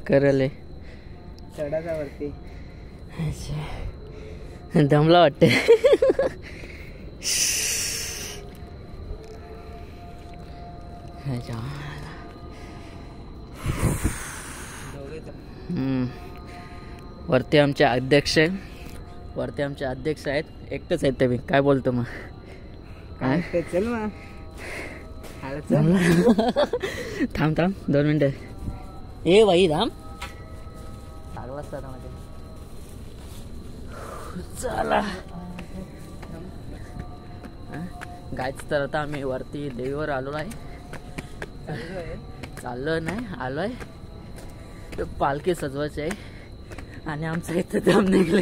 करले चढाचा वरती. अच्छा दमला वाटते. वरती आमचे अध्यक्ष आहेत. एकटेच आहेत ते. काय बोलतो मग? काय चल मग. थांब 2 मिनिटं. ए भाई थांब. लागला सर मध्ये. चला गायच तर आता आम्ही वरती देवीवर आलो आहे. चाललो नाही आलोय. पालखी सजवायची आहे आणि आमचं इथं दम निघले.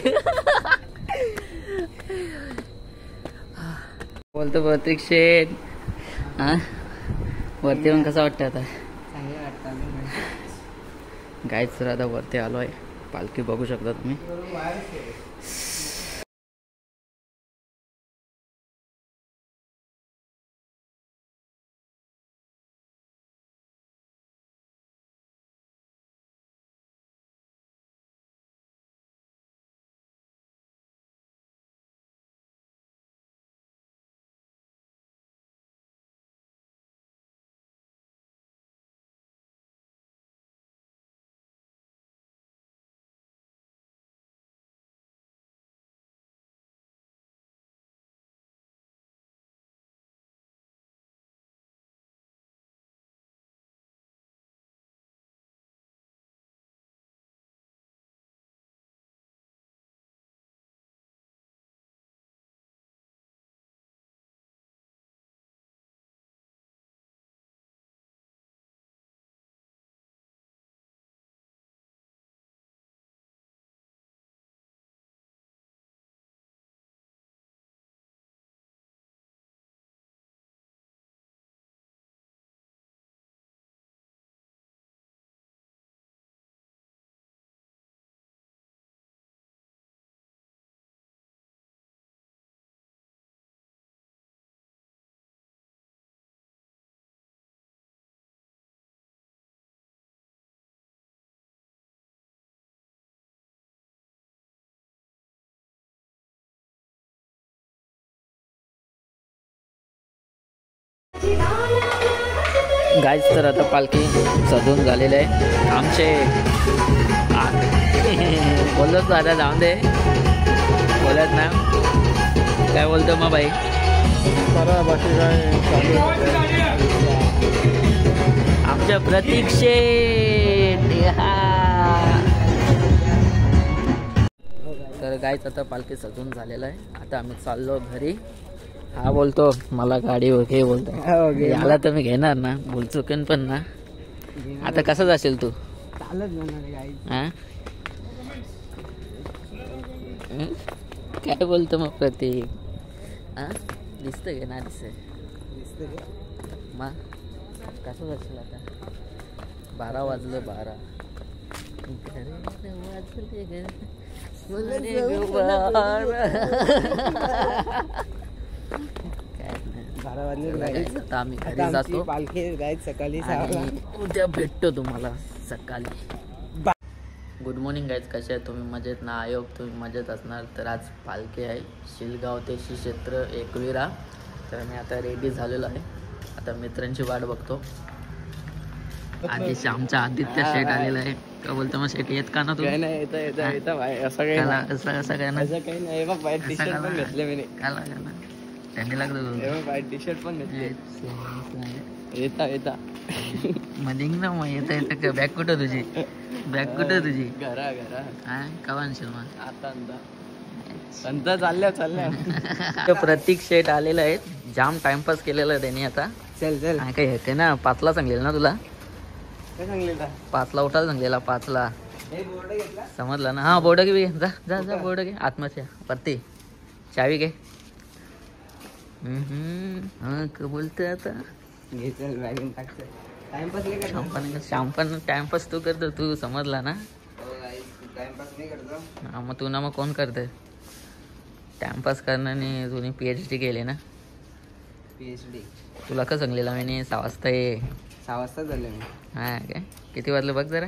बोलतो प्रतीक्षेत. वरती येऊन कसं वाटतं आता? चांगलं वाटतं. गायच तर आता वरती आलो आहे. पालखी बघू शकता तुम्ही. गायच तर आता पालखी सजवून झालेलं आहे. आमचे बोलत दादा जाऊन दे. बोलत ना काय बोलतो मग बाई? बाकी काय आमच्या प्रतीक्षेत. तर गायच आता पालखी सजवून झालेलं आहे. आता आम्ही चाललो घरी. हा बोलतो मला गाडी घे बोलतो. याला तर मी घेणार ना, भूल चुकेन पण ना. आता कसं जाशील तू? काय बोलतो मग प्रतीक? दिसत घेणार दिसत मग कसं जाशील आता? 12 वाजले 12. आम्ही घरी जातो. पालखी गायच सकाळी उद्या भेटतो तुम्हाला सकाळी. Good morning guys. कसे आहे तुम्ही? मजेत ना? आयोग तुम्ही मजेत असणार. तर आज पालखी आहे शिलगाव ते श्री क्षेत्र एकविरा. तर मी आता रेडी झालेलो आहे. आता मित्रांची वाट बघतो. आधी आमचा आदित्य शेट आलेला आहे. का बोलतो मग शेट येत का ना तू? असं काय नाही बघ. व्हाईट टी शर्ट पण घेतले मी. त्यांनी लागलं व्हाईट टी शर्ट पण घेतले. येता मध्ये ना मग येता बॅग कुठं तुझी? घरा का आणशील मग? आता चालल्या. प्रतीक शेट आलेला आहे. जाम टाइमपास केलेला त्यांनी. आता चल काय येते ना. 5ला सांगलेलं ना तुला? काय सांगलेलं? 5ला उठायला सांगलेला. 5ला समजलं ना? हा बोर्ड घे. जा बोर्ड घे. आत्मच्या वरती चावी घे. बोलतोय आता. टाइमपास टाइमपास तू करतो. तू समजला ना? मग तू ना मग कोण करते टाइमपास करण्याने? तुम्ही PhD केली ना? PhD तुला का सांगलेला मी 6 वाजता ये? 6 वाजता झाले मी. हा काय? किती वाजलं बघ जरा.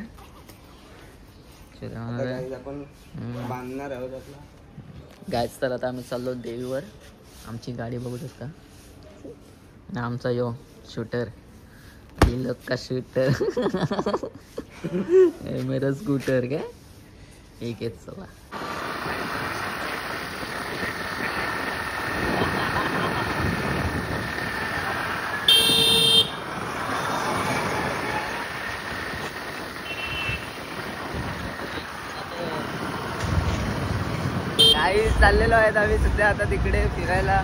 आपण बांधणार आहोत आपला. गायच तर आता आम्ही चाललो देवीवर. आमची गाडी बघू शकता आणि आमचा यो शूटर लोक का शूटर मेरा स्कूटर काय एक आहे चला. काही चाललेलो आहेत आम्ही सध्या आता तिकडे फिरायला.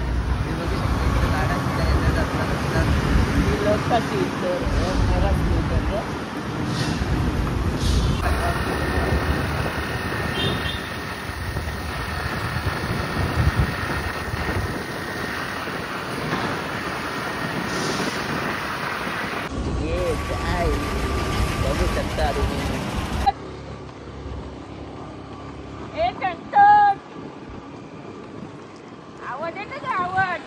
बघू शकता तुम्ही. आवड आहे का आवड.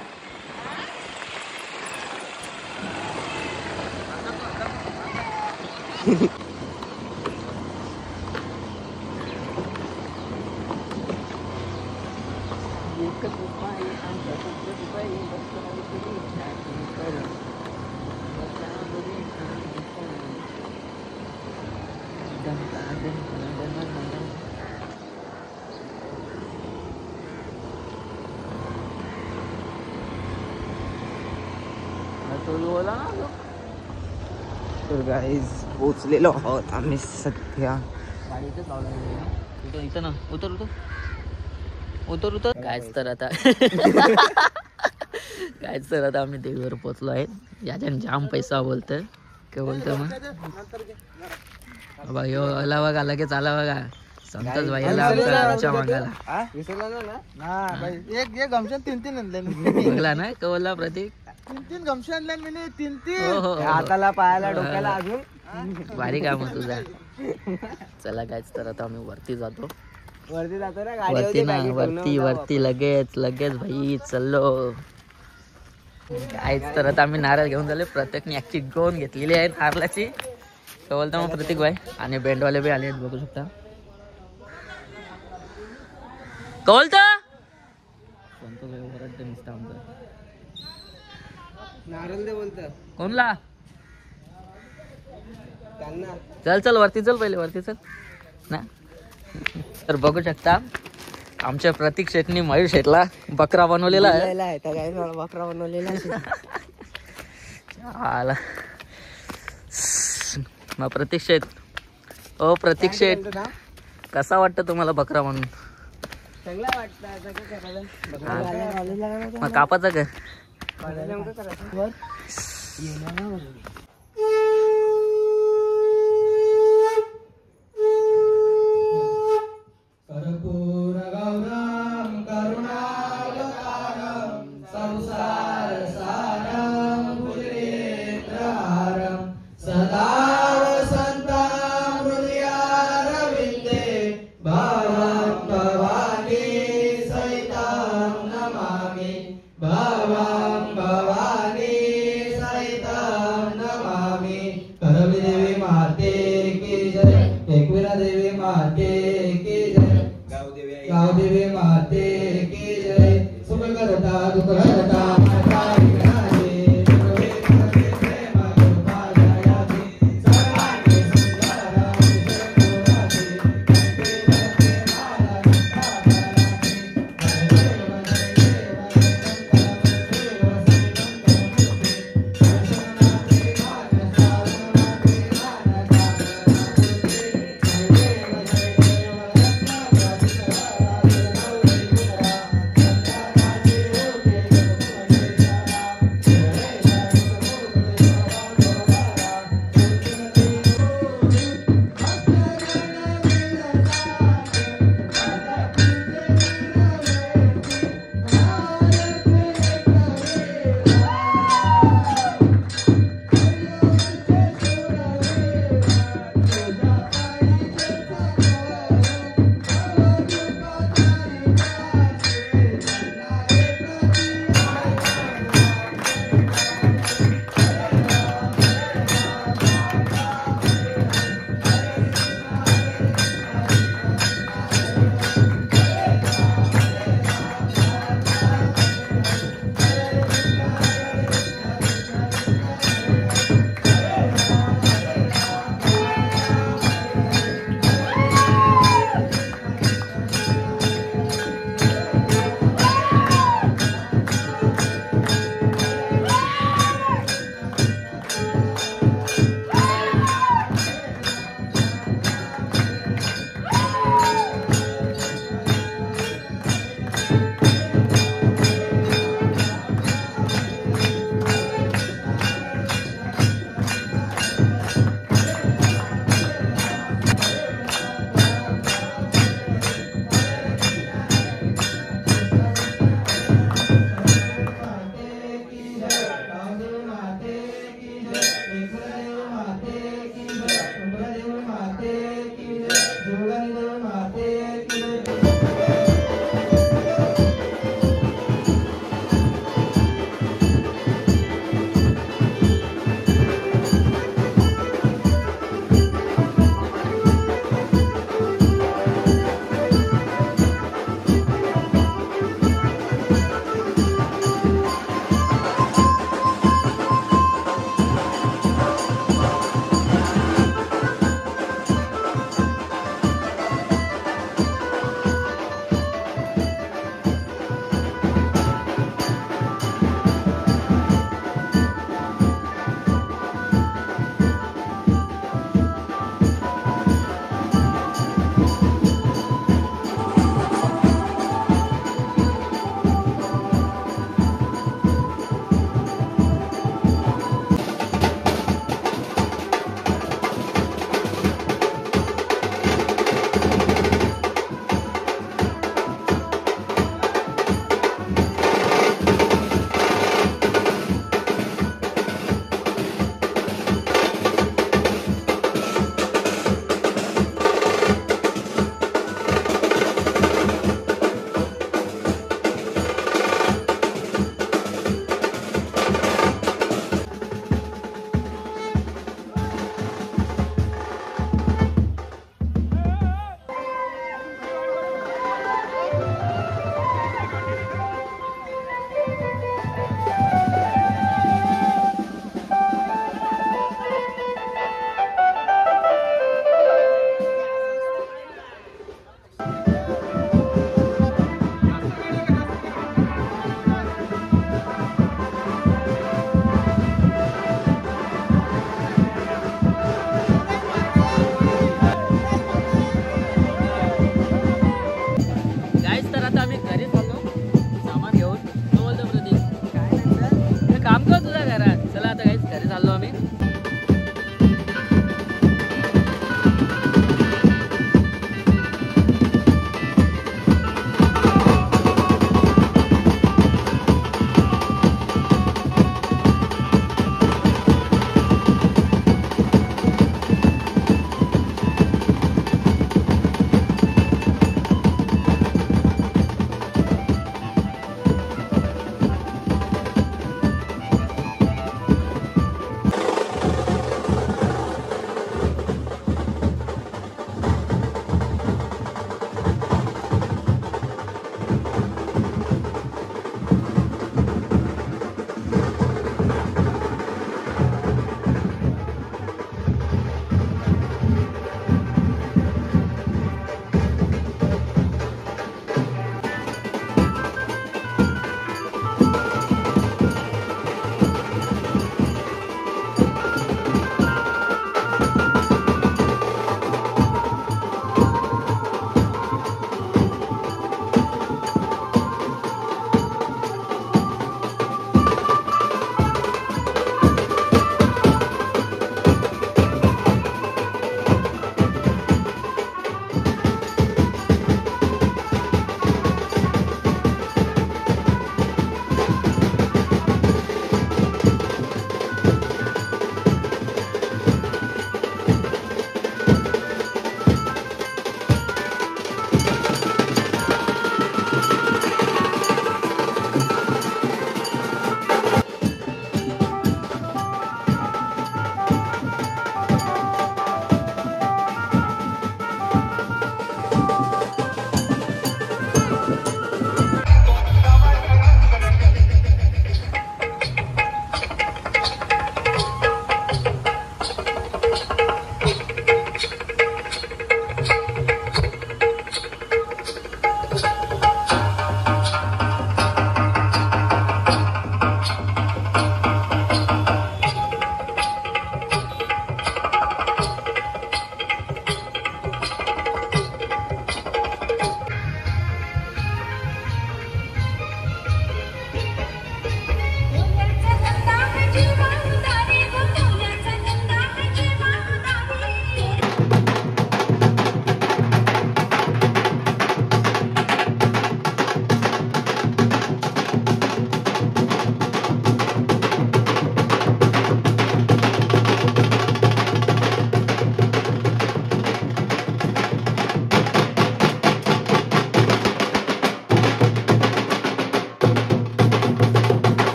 तर गाईज पोचलेलो आहोत आम्ही सध्या. इथं ना उतर उतर उतर उतर. कायच तर आता कायच तर आता आम्ही देवीवर पोचलो आहे. याच्याने जाम पैसा बोलतं. काय बोलतं मग बाबा यो आला बघा लगेच आला बघा. संतोष भाई आला आमच्या मागाला. एक गमशन 3 आणले बघला ना कवला प्रतीक 3 गमशन आणले मी 3 हो, हो, हो. हाताला पायाला डोक्याला अजून भारी काम तुझा. चला कायच तर आता आम्ही वरती जातो. वरती जातो ना वरती ना वरती वरती लगेच लगेच भाई चाललो. कायच तर आता आम्ही नारळ घेऊन झाले. प्रत्येकने अख्खी गोन घेतलेली आहे नारळाची. बोलता मग प्रतीक भाई आणि बँडवाले बी आले बघू शकता. कवलता संतोष भाई ओरडते नुसतं आमचं. नारळ दे बोलतं कोणला त्यांना. चल चल वरती चल पहिले वरती चल ना. तर बघू शकता आमच्या प्रतीक शेटनी मयूर शेटला बकरा बनवलेला आहे. बकरा बनवलेला आला मग प्रतीक शेट. ओ प्रतीक शेट कसा वाटतं तुम्हाला बकरा म्हणून. चांगला वाटतं. मग कापाचा का गावदेवी माते की जय. सुख करता दुख हरता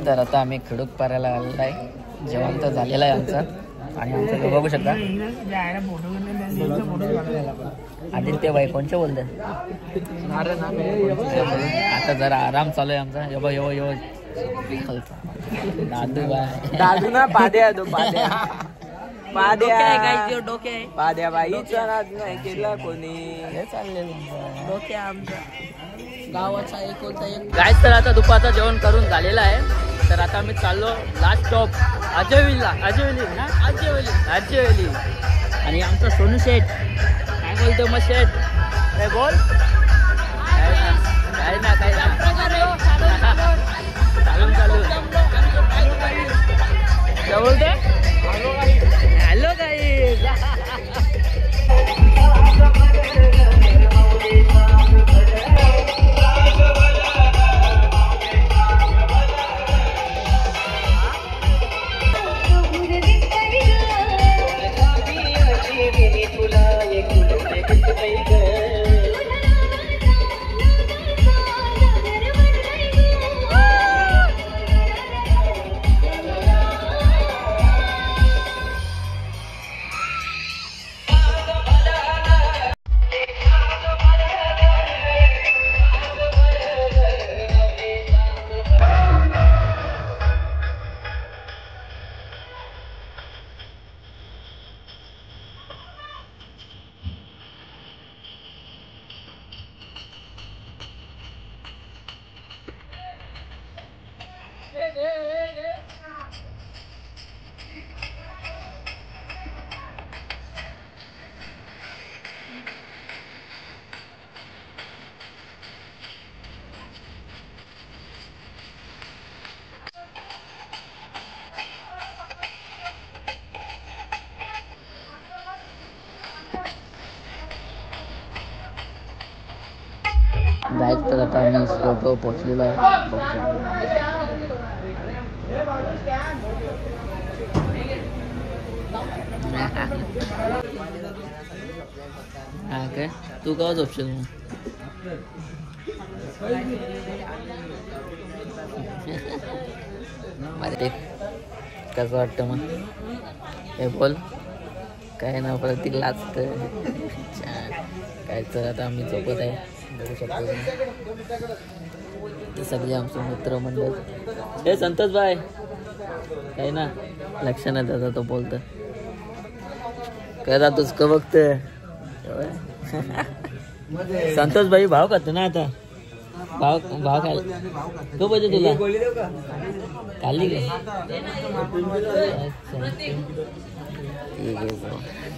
तर आता आम्ही खडूक पारायला आलेला आहे. जेवण तर झालेलं आहे आमचं आणि आमचं बघू शकता आदित्य भाई कोणचे बोलते आता जरा आराम चालू आहे आमचा. यो दादू बाय दादू ना पाद्या तो पाद्या पाद्या डोके आहे पाद्या बाईचा नाद नाही केला कोणी. हे चाललेलं डोके आमचं गावाचा एक गाईस. तर आता दुपारचं जेवण करून झालेलं आहे. तर आता आम्ही चाललो लास्ट स्टॉप अजयवेली आणि आमचा सोनू शेठ काय बोलतो मग शेठ काय बोल काय ना चालू काय बोलते हॅलो गाईस. गाईस तर आता आम्ही स्पॉटवर पोहोचलेलो आहे. हा काय तू का झोपशील मग कसं वाटतं मग हे बोल काय ना प्रतीक लाजत काय. तर आता आम्ही झोपत आहे बघू शकतो सगळे आमचे मित्रमंडळ. हे संतोष भाई काही ना लक्ष नाही त्याचा तो बोलतो काय जातोस का बघतोय संतोष भाई भाव खातो ना आता भाव खायला तो पाहिजे तुला खाल्ली का ठीक आहे.